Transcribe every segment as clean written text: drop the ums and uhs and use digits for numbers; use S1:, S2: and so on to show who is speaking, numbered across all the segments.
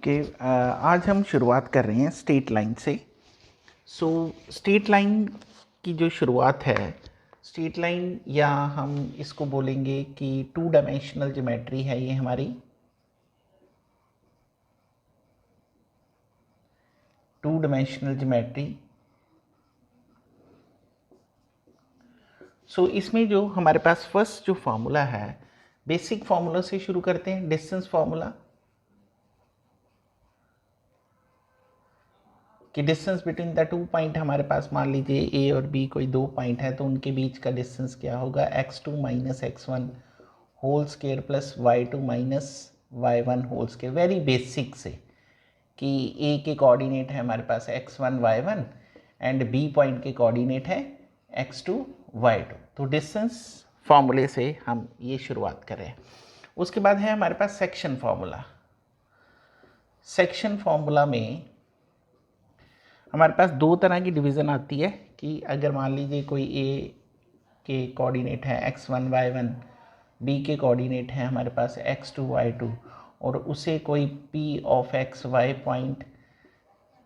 S1: Okay, आज हम शुरुआत कर रहे हैं स्ट्रेट लाइन से। स्ट्रेट लाइन की जो शुरुआत है, स्ट्रेट लाइन या हम इसको बोलेंगे कि टू डायमेंशनल ज्योमेट्री है ये हमारी। Two dimensional geometry. इसमें जो हमारे पास फर्स्ट जो फॉर्मूला है, बेसिक फॉर्मूला से शुरू करते हैं। डिस्टेंस फॉर्मूला कि distance between the two point, हमारे पास मान लीजिए ए और बी कोई दो पॉइंट है, तो उनके बीच का डिस्टेंस क्या होगा, x2 minus x1 whole square plus y2 minus y1 whole square. Very basic से कि ए के कोऑर्डिनेट है हमारे पास x1 y1 and B point के कोऑर्डिनेट है x2 y2। तो डिस्टेंस फॉर्मूले से हम ये शुरुआत करें। उसके बाद है हमारे पास सेक्शन फॉर्मूला। सेक्शन फॉर्मूला में हमारे पास दो तरह की डिवीज़न आती है कि अगर मान लीजिए कोई ए के कोऑर्डिनेट है x1 y1, बी के कोऑर्डिनेट है हमारे पास x2 y2 और उसे कोई p of x y point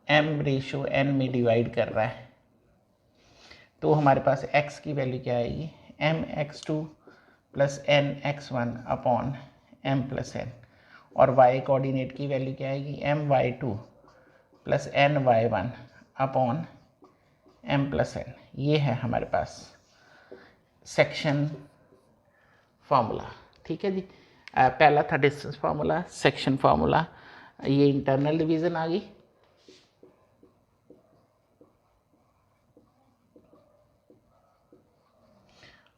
S1: m ratio n में डिवाइड कर रहा है, तो हमारे पास x की वैल्यू क्या आएगी, m x2 plus n x1 upon m plus n, और y कोऑर्डिनेट की वैल्यू क्या आएगी, m y2 plus n y1 upon m plus n। ये है हमारे पास सेक्शन फार्मूला। ठीक है जी। पहला था डिस्टेंस फार्मूला, सेक्शन फार्मूला, ये इंटरनल डिवीज़न आ गई।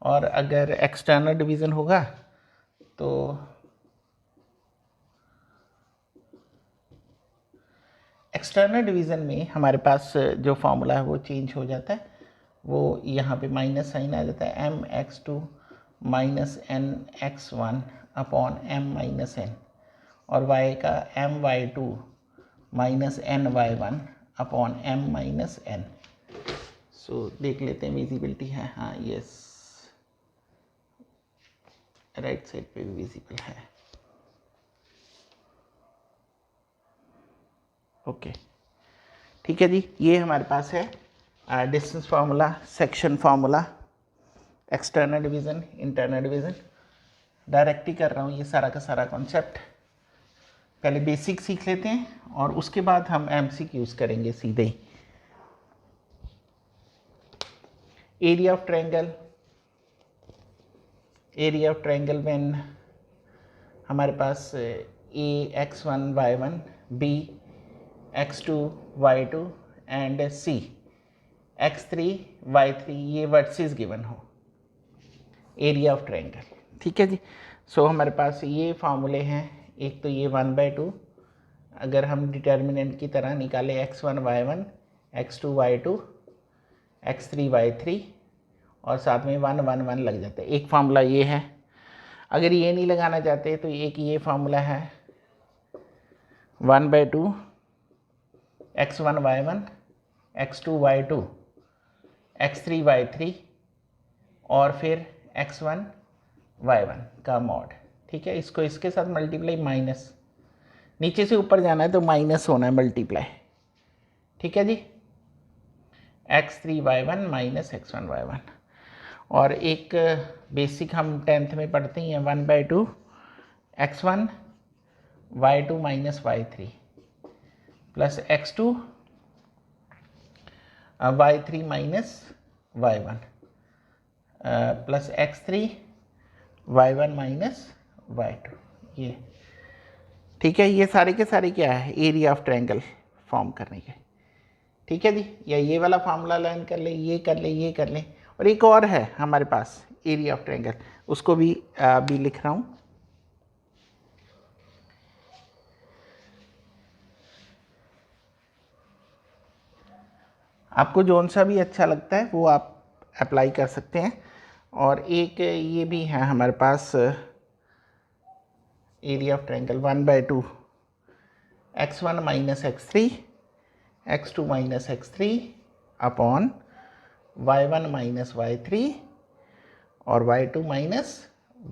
S1: और अगर एक्सटर्नल डिवीज़न होगा तो एक्सटर्नल डिवीज़न में हमारे पास जो फार्मूला है वो चेंज हो जाता है, वो यहाँ पे माइनस साइन आ जाता है, m x2 minus n x1 upon m minus n, और y का m y2 minus n y1 upon m minus n। देख लेते हैं विजिबिलिटी है, हाँ यस, राइट साइड पे भी विजिबल है। ओके ठीक है जी। ये हमारे पास है distance formula, section formula, external division, internal division. Direct ही कर रहा हूँ ये सारा का सारा कॉन्सेप्ट। पहले बेसिक सीख लेते हैं और उसके बाद हम MCQs करेंगे सीधे ही। Area of triangle, area of triangle when हमारे पास a x1 y1, b x2 y2 and c x3 y3 ये वर्टिसेस गिवन हो, एरिया ऑफ ट्रायंगल। ठीक है जी। हमारे पास ये फार्मूले हैं, एक तो ये 1/2, अगर हम डिटर्मिनेंट की तरह निकाले x1 y1, x2 y2, x3 y3 और साथ में 1 1 1 लग जाता है। एक फार्मूला ये है। अगर ये नहीं लगाना चाहते तो एक ये फार्मूला है 1/2 x1 y1, x2 y2, x3 y3 और फिर x1 y1 का मॉड। ठीक है, इसको इसके साथ मल्टीप्लाई, माइनस, नीचे से ऊपर जाना है तो माइनस होना है मल्टीप्लाई। ठीक है जी, x3 y1 minus x1 y1। और एक बेसिक हम 10th में पढ़ते ही हैं 1/2 x1 y2 minus y3 plus x2 y3 minus y1 plus x3 y1 minus y2। ये ठीक है, ये सारे के सारे क्या है, एरिया ऑफ ट्रायंगल फॉर्म करने के। ठीक है जी, या ये वाला फार्मूला लर्न कर ले, ये कर ले, ये कर ले। और एक और है हमारे पास एरिया ऑफ ट्रायंगल, उसको भी लिख रहा हूँ। आपको जौन सा भी अच्छा लगता है वो आप अप्लाई कर सकते हैं। और एक ये भी है हमारे पास area of triangle 1/2 x1 minus x3, x2 minus x3 upon y1 minus y3 और y2 माइनस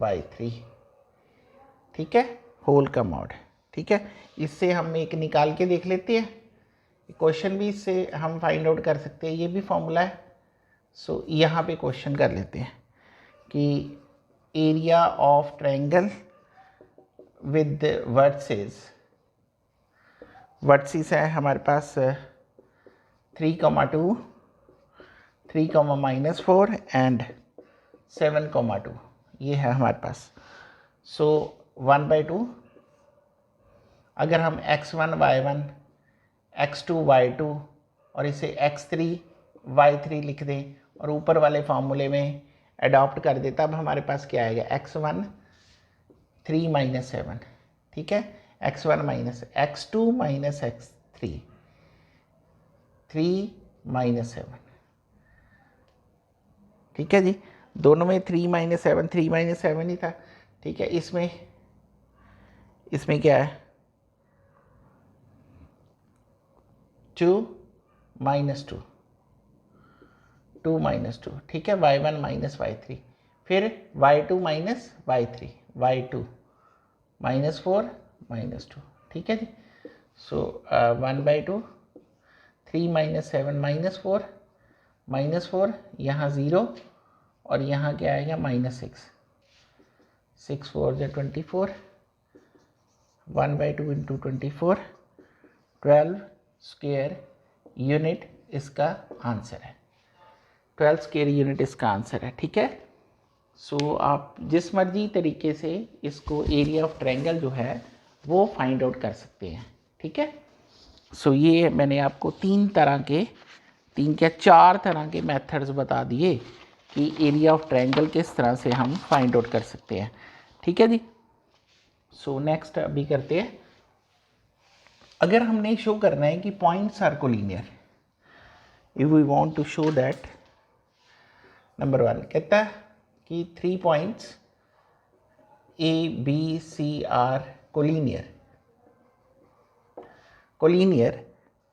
S1: y3। ठीक है, होल का मॉड। ठीक है, इससे हम एक निकाल के देख लेते हैं, क्वेश्चन भी इससे हम फाइंड आउट कर सकते हैं, ये भी फॉर्मूला है। सो यहाँ पे क्वेश्चन कर लेते हैं कि area of triangle with vertices है हमारे पास 3,2, 3,-4 एंड 7,2, ये है हमारे पास। सो 1/2 अगर हम x1 y1 x2 y2 और इसे x3 y3 लिख दें और ऊपर वाले फार्मूले में अडॉप्ट कर दे, तब हमारे पास क्या आएगा, x1 3 - 7, ठीक है, x1 minus x2 minus x3 3 - 7, ठीक है जी, दोनों में 3 - 7 3 - 7 ही था, ठीक है। इसमें क्या है 2 - 2 2 - 2, ठीक है, y1 माइनस y3, फिर y2 माइनस y3 y2 -4 -2, ठीक है जी। सो 1/2 3 - 7 -4 यहाँ 0 और यहाँ क्या आएगा -6 6 4 = 24, 1/2 × 24 12 स्क्वायर यूनिट इसका आंसर है, 12 स्क्वायर यूनिट इसका आंसर है, ठीक है। सो आप जिस मर्जी तरीके से इसको एरिया ऑफ ट्रायंगल जो है वो फाइंड आउट कर सकते हैं, ठीक है। सो ये मैंने आपको 3 क्या 4 तरह के मेथड्स बता दिए कि एरिया ऑफ ट्रायंगल किस तरह से हम फाइंड आउट कर सकते हैं, ठीक है जी। सो नेक्स्ट अभी करते हैं, अगर हमने शो करना है कि points are collinear, if we want to show that, number 1 कहता है कि 3 points A B C are collinear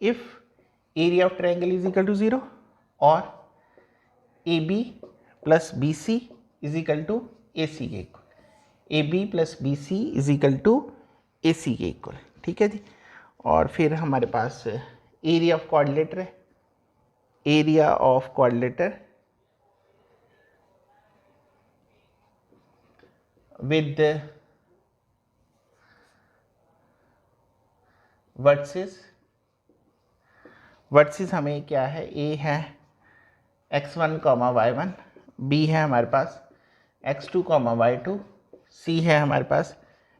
S1: if area of triangle is equal to 0 or AB plus BC is equal to AC के equal, AB plus BC is equal to AC के equal, ठीक है जी। और फिर हमारे पास एरिया ऑफ क्वाड्रिलेटर है, area of quadrilateral with vertices हमें क्या है, A है x1, y1, B है हमारे पास x2, y2, C है हमारे पास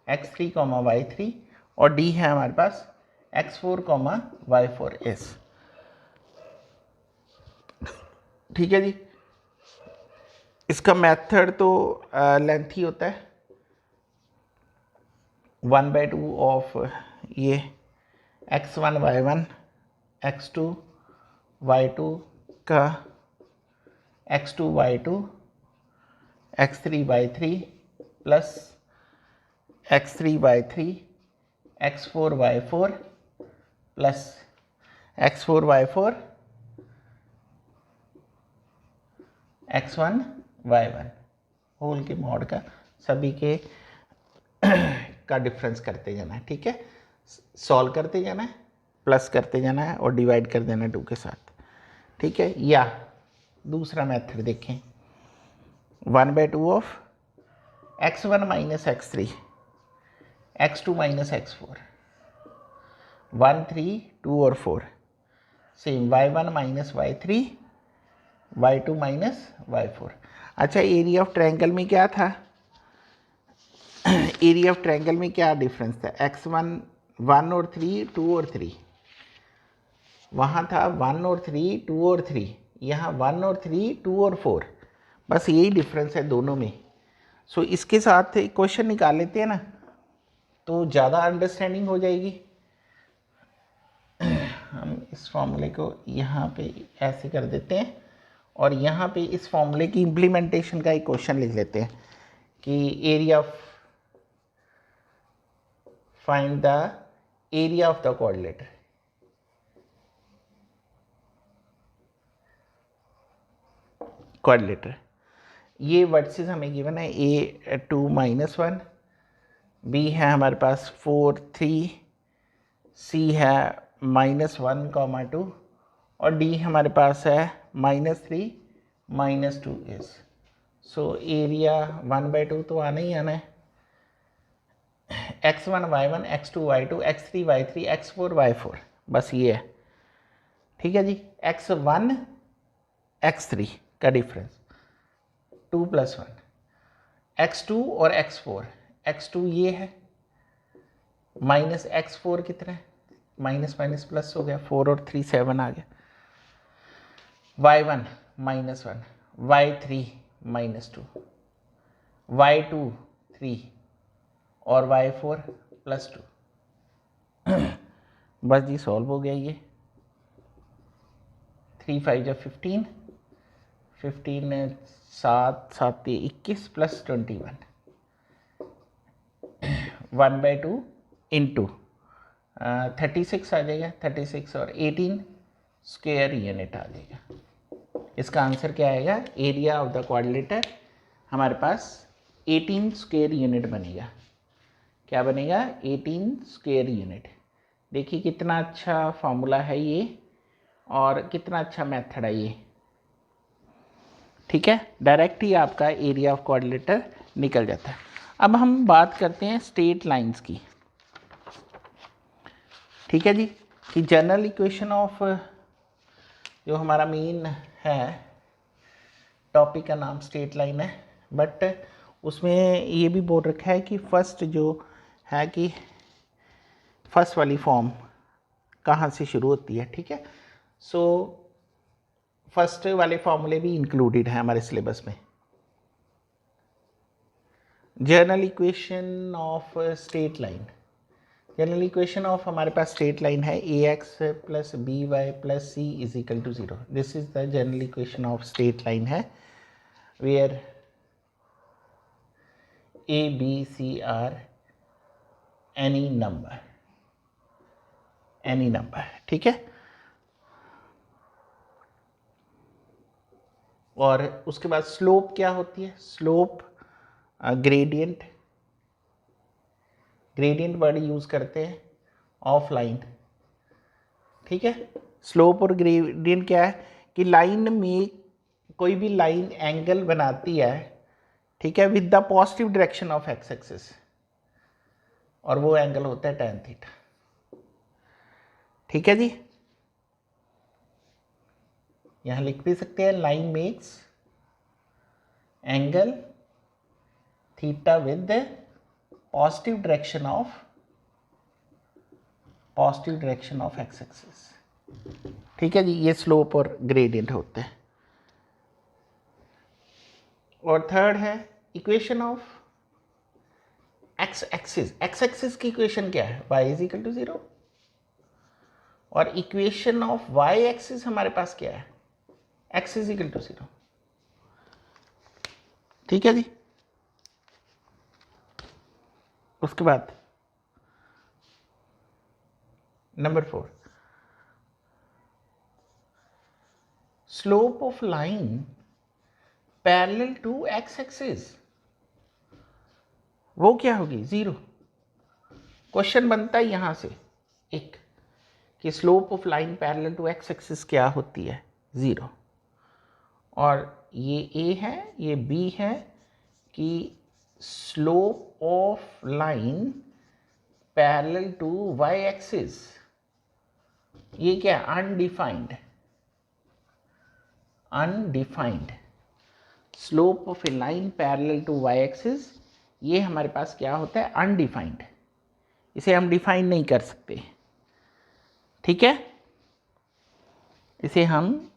S1: x3, y3 और D है हमारे पास x4, y4s, ठीक है जी। इसका मेथड तो लेंथी होता है, 1/2 ऑफ ये x1 y1 x2 y2 का x2 y2 x3 y3 plus x3 y3 x4 y4 plus x4 y4 x1 y1 whole के मॉड का सभी के का डिफरेंस करते जाना है, ठीक है, सॉल्व करते जाना है, प्लस करते जाना है और डिवाइड कर देना 2 के साथ, ठीक है। या दूसरा मेथड देखें, 1/2 of x1 minus x3 x2 minus x4 1 3 2 और 4, same y1 minus y3 y2 minus y4। अच्छा, एरिया ऑफ ट्रायंगल में क्या था, एरिया ऑफ ट्रायंगल में क्या डिफरेंस था, x1 1 और 3 2 और 3, वहाँ था 1 और 3 2 और 3, यहाँ 1 और 3 2 और 4, बस यही डिफरेंस है दोनों में। सो इसके साथ क्वेश्चन निकाल लेते हैं ना, तो ज़्यादा अंडरस्टैंडिंग हो जाएगी। हम इस फॉर्मूले को यहाँ पे ऐसे कर देते हैं और यहाँ पे इस फॉर्मूले की इम्प्लीमेंटेशन का एक क्वेश्चन लिख लेते हैं कि area of find the area of the quadrilateral. ये वर्टिसेस हमें गिवन है A2 - 1 बी है हमारे पास 4 3, सी है -1, 2 और डी हमारे पास है -3, -2 इज। सो एरिया 1/2 तो आना ही आना है। x1 y1 x2 y2 x3 y3 x4 y4, बस ये है। ठीक है जी, x1 x3 का डिफरेंस 2 + 1, x2 और x4, x2 ये है माइनस x4 कितना है, माइनस माइनस प्लस हो गया, 4 और 3 7 आ गया, y1 -1, y3 -2, y2 3 और y4 +2। बस जी सॉल्व हो गया ये। 3 5 = 15, 15 7 7 21 + 21, 1/2 इंटू 36 आ जाएगा, 36 और 18 स्क्वायर यूनिट आ जाएगा। इसका आंसर क्या आएगा, एरिया ऑफ द क्वाड्रिलेटर हमारे पास 18 स्क्वायर यूनिट बनेगा। क्या बनेगा, 18 स्क्वायर यूनिट। देखिए कितना अच्छा फॉर्मूला है ये और कितना अच्छा मेथड है ये। ठीक है, डायरेक्ट ही आपका एरिया ऑफ क्वाड्रिलेटर निकल जाता है। अब हम बात करते हैं स्ट्रेट लाइंस की। ठीक है जी, कि जनरल इक्वेशन ऑफ, जो हमारा मेन है टॉपिक का नाम स्ट्रेट लाइन है, बट उसमें ये भी बोल रखा है कि फर्स्ट जो है कि फर्स्ट वाली फॉर्म कहाँ से शुरू होती है। ठीक है, सो फर्स्ट वाले फॉर्मूले भी इंक्लूडेड है हमारे सिलेबस में। General equation of straight line, general equation of हमारे पास स्ट्रेट लाइन है ax + by + c = 0। This is the general equation of straight line है, where a b c are any number, any number. ठीक है, और उसके बाद स्लोप क्या होती है, slope gradient, gradient word use करते हैं ऑफलाइन। ठीक है, स्लोप और ग्रेडियंट क्या है कि लाइन में कोई भी लाइन एंगल बनाती है, ठीक है, with the positive direction of x axis, और वो एंगल होता है tan थीटा। ठीक है जी, यहां लिख भी सकते हैं line makes angle theta with positive direction of x axis. ठीक है जी, ये स्लोप और ग्रेडियंट होते हैं। और थर्ड है equation of x axis. X axis की इक्वेशन क्या है, y = 0, और इक्वेशन ऑफ y एक्सिस हमारे पास क्या है, x = 0। ठीक है जी, उसके बाद number 4, slope of line parallel to x axis, वो क्या होगी, 0। क्वेश्चन बनता है यहां से एक कि slope of line parallel to x axis क्या होती है, 0। और ये a है, ये b है कि slope of line parallel to y axis, ये क्या है, undefined. Slope of a line parallel to y axis, ये हमारे पास क्या होता है, अनडिफाइंड, इसे हम डिफाइन नहीं कर सकते। ठीक है, इसे हम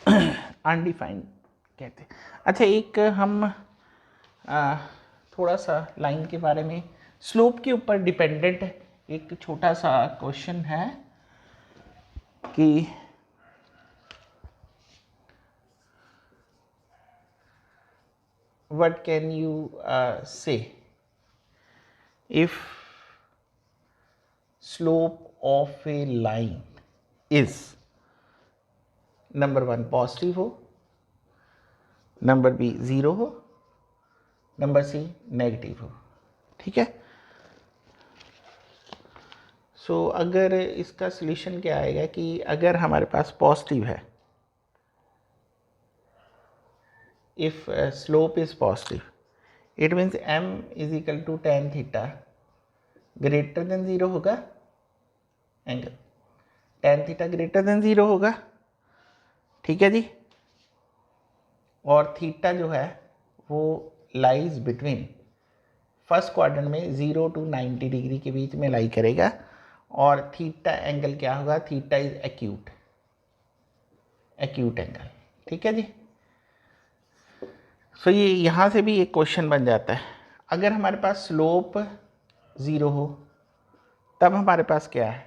S1: अनडिफाइंड कहते हैं। अच्छा, एक हम थोड़ा सा लाइन के बारे में, स्लोप के ऊपर डिपेंडेंट एक छोटा सा क्वेश्चन है कि what can you say if slope of a line is number 1 positive हो, नंबर बी 0 हो, नंबर सी नेगेटिव हो। ठीक है। सो अगर इसका सॉल्यूशन क्या आएगा कि अगर हमारे पास पॉजिटिव है, if slope is positive, it means m is equal to tan theta greater than 0 होगा, angle tan theta greater than 0 होगा, ठीक है जी। और थीटा जो है वो लाइज बिटवीन फर्स्ट क्वाड्रेंट में 0 to 90 डिग्री के बीच में लाई करेगा। और थीटा एंगल क्या होगा, theta is acute, acute angle, ठीक है जी। सो ये यहाँ से भी एक क्वेश्चन बन जाता है, अगर हमारे पास स्लोप 0 हो तब हमारे पास क्या है,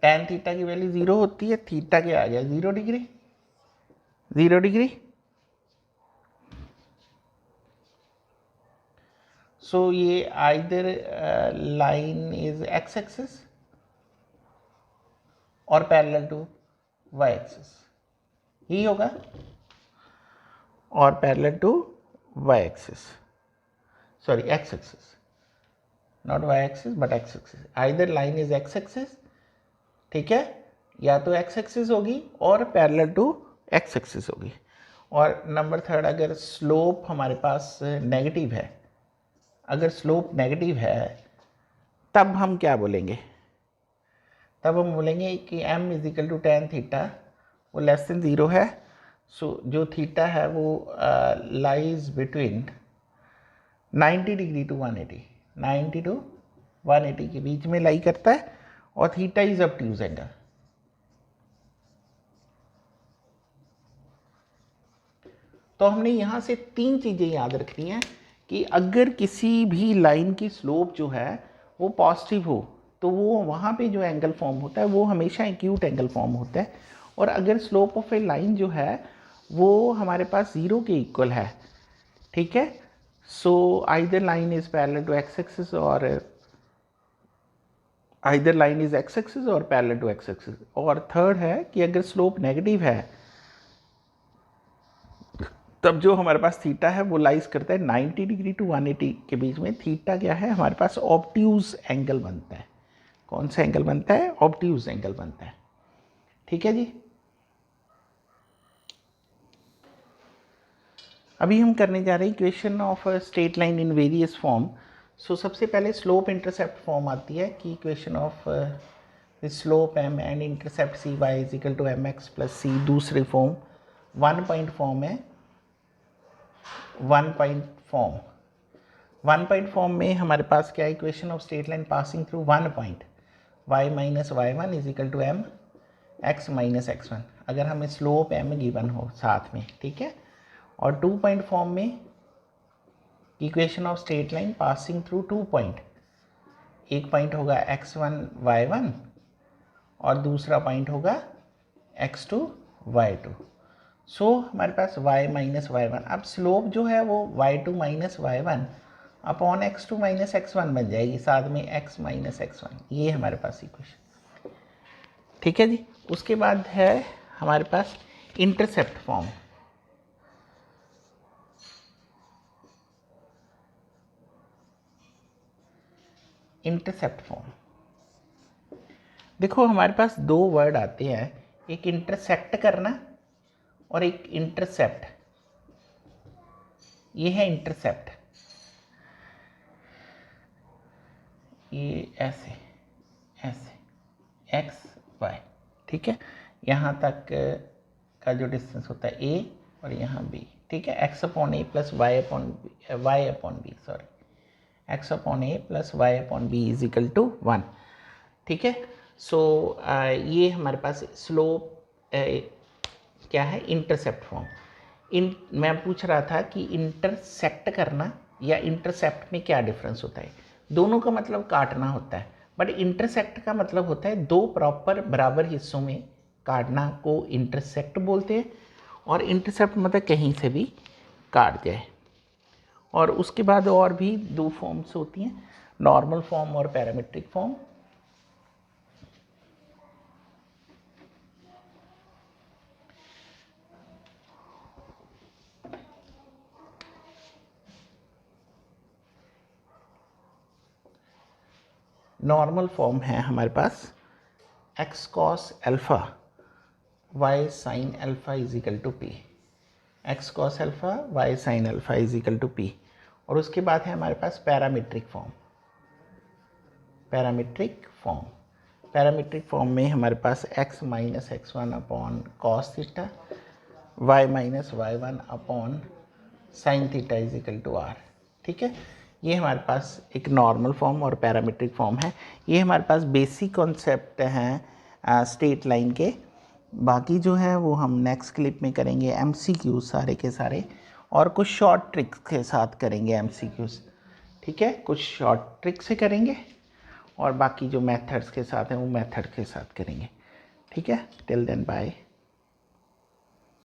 S1: tan थीटा की वैल्यू 0 होती है, थीटा क्या आ गया 0 डिग्री, 0 डिग्री। सो ये either line is x axis और पैरेलल टू वाई एक्सिस ही होगा, और parallel to y axis, sorry x axis, not y axis but x axis, either line is x axis, ठीक है, या तो एक्स एक्सिस होगी और पैरेलल टू एक्स एक्सिस होगी। और नंबर थर्ड, अगर स्लोप हमारे पास नेगेटिव है, अगर स्लोप नेगेटिव है तब हम क्या बोलेंगे, तब हम बोलेंगे कि m is equal to tan theta वो लेस देन 0 है। सो जो थीटा है वो lies between 90 degree to 180, 90 to 180 के बीच में लाई करता है, और थीटा इज ऑब्ट्यूज एंगल। तो हमने यहाँ से 3 चीज़ें याद रखनी है कि अगर किसी भी लाइन की स्लोप जो है वो पॉजिटिव हो तो वो वहाँ पे जो एंगल फॉर्म होता है वो हमेशा एक्यूट एंगल फॉर्म होता है, और अगर स्लोप ऑफ ए लाइन जो है वो हमारे पास 0 के इक्वल है, ठीक है। So either line is parallel to x axis और either line is x axis और पैरेलल टू एक्स एक्सिस। और थर्ड है कि अगर स्लोप नेगेटिव है तब जो हमारे पास थीटा है वो लाइज करता है 90 डिग्री टू 180 के बीच में। थीटा क्या है, हमारे पास ऑब्ट्यूज एंगल बनता है। कौन सा एंगल बनता है, ऑब्ट्यूज एंगल बनता है, ठीक है जी। अभी हम करने जा रहे हैं equation of straight line in various form. So सबसे पहले स्लोप इंटरसेप्ट फॉर्म आती है कि equation of slope m and intercept cy is equal to mx plus c। दूसरे फॉर्म 1 पॉइंट फॉर्म है, 1 पॉइंट फॉर्म, 1 पॉइंट फॉर्म में हमारे पास क्या equation of straight line passing through 1 point y minus y1 is equal to m x minus x1, अगर हमें slope m given हो साथ में, ठीक है। और 2 पॉइंट फॉर्म में equation of straight line passing through 2 point, एक पॉइंट होगा x1 y1 और दूसरा पॉइंट होगा x2 y2। सो हमारे पास y माइनस y1, अब स्लोप जो है वो y2 minus y1 upon x2 minus x1 बन जाएगी, साथ में x माइनस x1, ये हमारे पास इक्वेशन, ठीक है जी। उसके बाद है हमारे पास इंटरसेप्ट फॉर्म। इंटरसेप्ट फॉर्म देखो हमारे पास 2 वर्ड आते हैं, एक इंटरसेक्ट करना और एक इंटरसेप्ट। ये है इंटरसेप्ट, ये ऐसे ऐसे x y, ठीक है। यहाँ तक का जो डिस्टेंस होता है a और यहाँ b, ठीक है। x upon a plus y upon b, sorry x upon a plus y upon b is equal to 1, ठीक है। सो ये हमारे पास स्लोप क्या है, इंटरसेप्ट फॉर्म। मैं पूछ रहा था कि इंटरसेक्ट करना या इंटरसेप्ट में क्या डिफरेंस होता है। दोनों का मतलब काटना होता है, बट इंटरसेक्ट का मतलब होता है 2 प्रॉपर बराबर हिस्सों में काटना को इंटरसेक्ट बोलते हैं, और इंटरसेप्ट मतलब कहीं से भी काट जाए। और उसके बाद और भी 2 फॉर्म्स होती हैं, नॉर्मल फॉर्म और पैरामेट्रिक फॉर्म। नॉर्मल फॉर्म है हमारे पास x cos alpha y sine alpha is equal to p, x cos alpha y sine alpha is equal to p. और उसके बाद है हमारे पास parametric form. Parametric form, parametric form में हमारे पास x minus x1 upon cos theta, y minus y1 upon sine theta is equal to r। ठीक है, ये हमारे पास एक नॉर्मल फॉर्म और पैरामीट्रिक फॉर्म है। ये हमारे पास बेसिक कॉन्सेप्ट हैं स्ट्रेट लाइन के। बाकी जो है वो हम नेक्स्ट क्लिप में करेंगे MCQ सारे के सारे, और कुछ शॉर्ट ट्रिक्स के साथ करेंगे MCQs। ठीक है, कुछ शॉर्ट ट्रिक से करेंगे और बाकी जो मेथड्स के साथ हैं वो मेथड के साथ करेंगे। ठीक है, टिल देन बाय।